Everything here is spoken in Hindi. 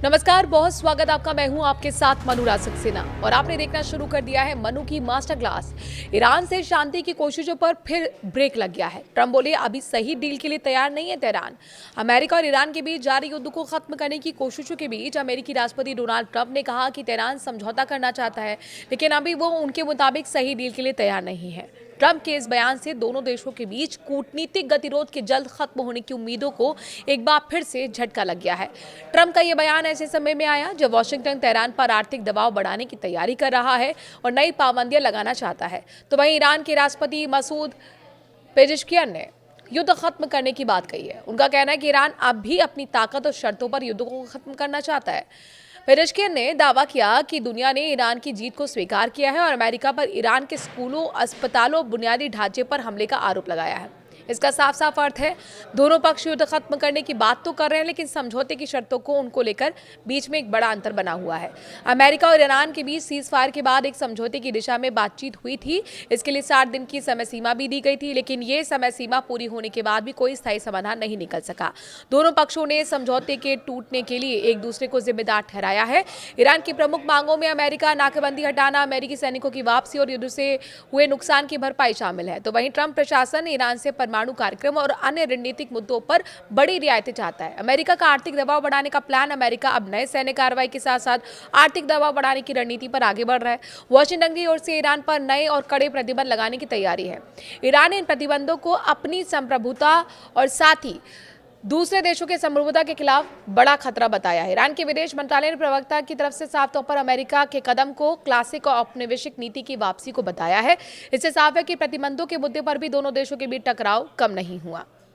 नमस्कार, बहुत स्वागत आपका। मैं हूं आपके साथ मनु सक्सेना और आपने देखना शुरू कर दिया है मनु की मास्टर क्लास। ईरान से शांति की कोशिशों पर फिर ब्रेक लग गया है। ट्रंप बोले अभी सही डील के लिए तैयार नहीं है तेहरान। अमेरिका और ईरान के बीच जारी युद्ध को खत्म करने की कोशिशों के बीच अमेरिकी राष्ट्रपति डोनाल्ड ट्रंप ने कहा कि तेहरान समझौता करना चाहता है, लेकिन अभी वो उनके मुताबिक सही डील के लिए तैयार नहीं है। ट्रंप के इस बयान से दोनों देशों के बीच कूटनीतिक गतिरोध के जल्द खत्म होने की उम्मीदों को एक बार फिर से झटका लग गया है। ट्रंप का यह बयान ऐसे समय में आया जब वॉशिंगटन तेहरान पर आर्थिक दबाव बढ़ाने की तैयारी कर रहा है और नई पाबंदियां लगाना चाहता है। तो वहीं ईरान के राष्ट्रपति मसूद पेजेश्कियान ने युद्ध खत्म करने की बात कही है। उनका कहना है कि ईरान अब भी अपनी ताकत और शर्तों पर युद्ध को खत्म करना चाहता है। पेजेश्कियान ने दावा किया कि दुनिया ने ईरान की जीत को स्वीकार किया है और अमेरिका पर ईरान के स्कूलों, अस्पतालों, बुनियादी ढांचे पर हमले का आरोप लगाया है। इसका साफ साफ अर्थ है दोनों पक्ष युद्ध खत्म करने की बात तो कर रहे हैं, लेकिन समझौते की शर्तों को उनको लेकर बीच में एक बड़ा अंतर बना हुआ है। अमेरिका और ईरान के बीच सीज फायर के बाद एक समझौते की दिशा में बातचीत हुई थी। इसके लिए 60 दिन की समय सीमा भी दी गई थी, लेकिन ये समय सीमा पूरी होने के बाद भी कोई स्थायी समाधान नहीं निकल सका। दोनों पक्षों ने समझौते के टूटने के लिए एक दूसरे को जिम्मेदार ठहराया है। ईरान की प्रमुख मांगों में अमेरिका नाकेबंदी हटाना, अमेरिकी सैनिकों की वापसी और युद्ध से हुए नुकसान की भरपाई शामिल है। तो वहीं ट्रंप प्रशासन ईरान से परमाणु कार्यक्रम और अन्य रणनीतिक मुद्दों पर बड़ी रियायतें चाहता है। अमेरिका का आर्थिक दबाव बढ़ाने का प्लान। अमेरिका अब नए सैन्य कार्रवाई के साथ साथ आर्थिक दबाव बढ़ाने की रणनीति पर आगे बढ़ रहा है। वॉशिंगटन की ओर से ईरान पर नए और कड़े प्रतिबंध लगाने की तैयारी है। ईरान ने इन प्रतिबंधों को अपनी संप्रभुता और साथ ही दूसरे देशों के संप्रभुता के खिलाफ बड़ा खतरा बताया है। ईरान के विदेश मंत्रालय ने प्रवक्ता की तरफ से साफ तौर पर अमेरिका के कदम को क्लासिक और औपनिवेशिक नीति की वापसी को बताया है। इससे साफ है कि प्रतिबंधों के मुद्दे पर भी दोनों देशों के बीच टकराव कम नहीं हुआ।